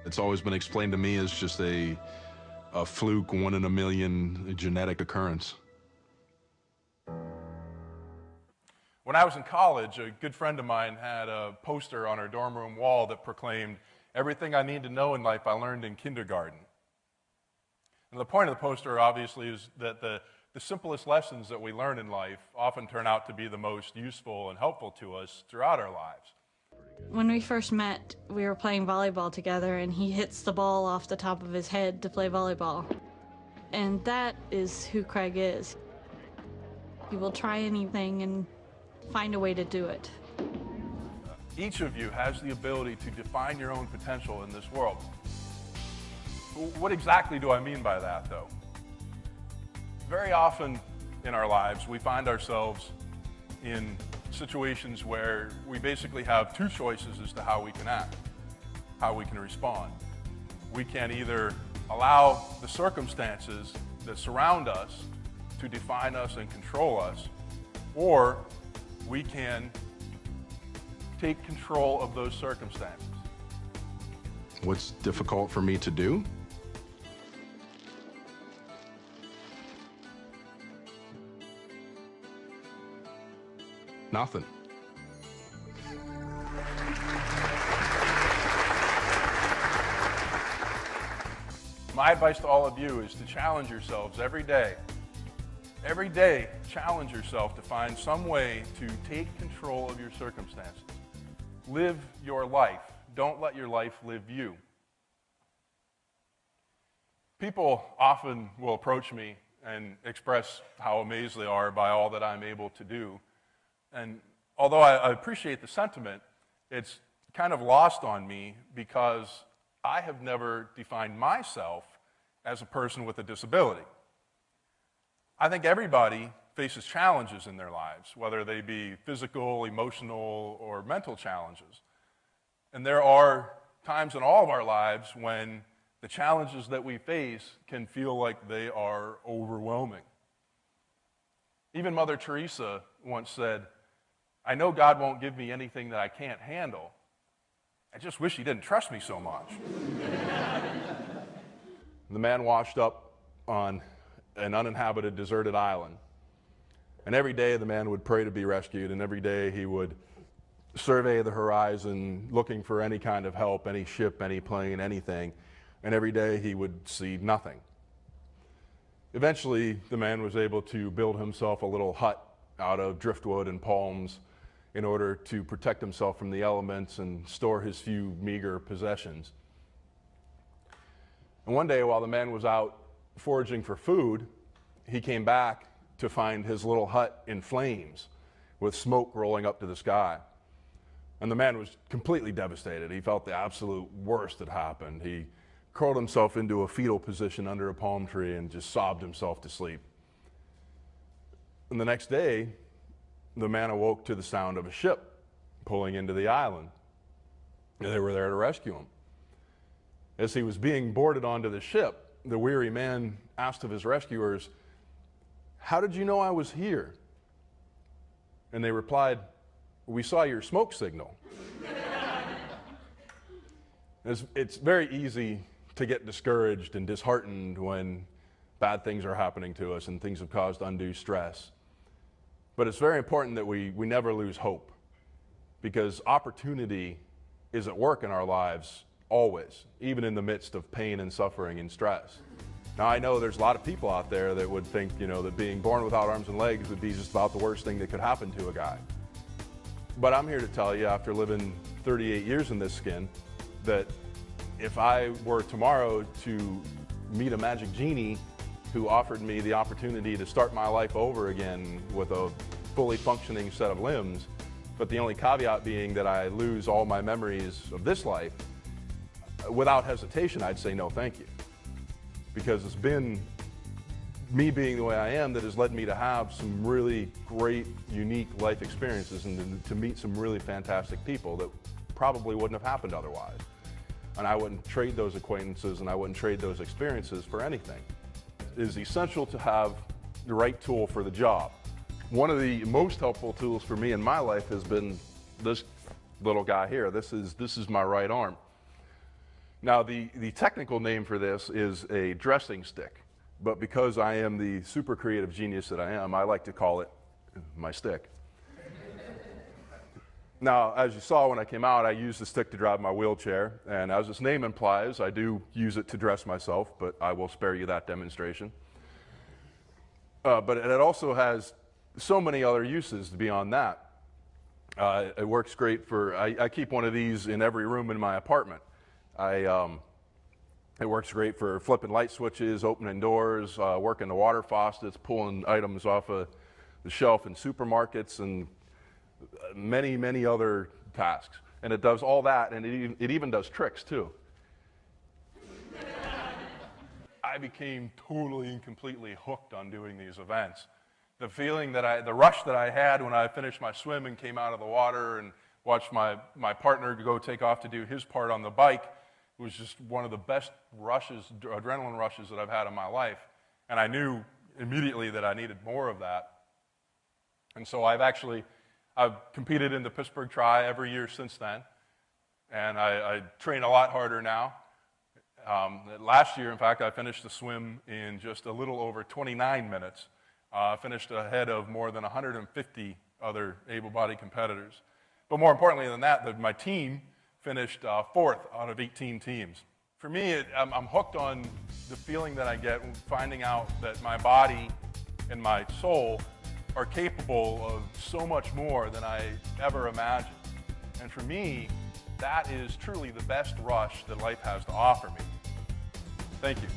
It's always been explained to me as just a fluke, 1 in a million genetic occurrence. When I was in college, a good friend of mine had a poster on our dorm room wall that proclaimed, "Everything I need to know in life I learned in kindergarten." And the point of the poster, obviously, is that the simplest lessons that we learn in life often turn out to be the most useful and helpful to us throughout our lives. When we first met, we were playing volleyball together, and he hits the ball off the top of his head to play volleyball. And that is who Craig is. He will try anything and find a way to do it. Each of you has the ability to define your own potential in this world. What exactly do I mean by that, though? Very often in our lives, we find ourselves in situations where we basically have two choices as to how we can act, how we can respond. We can either allow the circumstances that surround us to define us and control us, or we can take control of those circumstances. What's difficult for me to do? Nothing. My advice to all of you is to challenge yourselves every day. Every day, challenge yourself to find some way to take control of your circumstances. Live your life. Don't let your life live you. People often will approach me and express how amazed they are by all that I'm able to do. And although I appreciate the sentiment, it's kind of lost on me because I have never defined myself as a person with a disability. I think everybody faces challenges in their lives, whether they be physical, emotional, or mental challenges. And there are times in all of our lives when the challenges that we face can feel like they are overwhelming. Even Mother Teresa once said, "I know God won't give me anything that I can't handle. I just wish he didn't trust me so much." The man washed up on an uninhabited, deserted island. And every day the man would pray to be rescued, and every day he would survey the horizon looking for any kind of help, any ship, any plane, anything. And every day he would see nothing. Eventually, the man was able to build himself a little hut out of driftwood and palms in order to protect himself from the elements and store his few meager possessions. And one day, while the man was out foraging for food, he came back to find his little hut in flames with smoke rolling up to the sky. And the man was completely devastated. He felt the absolute worst had happened. He curled himself into a fetal position under a palm tree and just sobbed himself to sleep. And the next day, the man awoke to the sound of a ship pulling into the island. And they were there to rescue him. As he was being boarded onto the ship, the weary man asked of his rescuers, "How did you know I was here?" And they replied, "We saw your smoke signal." It's very easy to get discouraged and disheartened when bad things are happening to us and things have caused undue stress. But it's very important that we never lose hope, because opportunity is at work in our lives always, even in the midst of pain and suffering and stress. Now, I know there's a lot of people out there that would think, that being born without arms and legs would be just about the worst thing that could happen to a guy. But I'm here to tell you, after living 38 years in this skin, that if I were tomorrow to meet a magic genie who offered me the opportunity to start my life over again with a fully functioning set of limbs, but the only caveat being that I lose all my memories of this life, without hesitation, I'd say no, thank you. Because it's been me being the way I am that has led me to have some really great, unique life experiences and to meet some really fantastic people that probably wouldn't have happened otherwise. And I wouldn't trade those acquaintances and I wouldn't trade those experiences for anything. It is essential to have the right tool for the job. One of the most helpful tools for me in my life has been this little guy here. This is my right arm. Now, the technical name for this is a dressing stick, but because I am the super creative genius that I am, I like to call it my stick. Now, as you saw when I came out, I use the stick to drive my wheelchair, and as its name implies, I do use it to dress myself, but I will spare you that demonstration. But it also has so many other uses beyond that. It works great for, I keep one of these in every room in my apartment. It works great for flipping light switches, opening doors, working the water faucets, pulling items off of the shelf in supermarkets, and many, many other tasks. And it does all that, and it even does tricks too. I became totally and completely hooked on doing these events. The feeling that the rush that I had when I finished my swim and came out of the water and watched my partner go take off to do his part on the bike was just one of the best rushes, adrenaline rushes that I've had in my life. And I knew immediately that I needed more of that. And so I've competed in the Pittsburgh Tri every year since then, and I train a lot harder now. Last year, in fact, I finished the swim in just a little over 29 minutes. Finished ahead of more than 150 other able-bodied competitors. But more importantly than that, my team finished 4th out of 18 teams. For me, I'm hooked on the feeling that I get when finding out that my body and my soul are capable of so much more than I ever imagined. And for me, that is truly the best rush that life has to offer me. Thank you.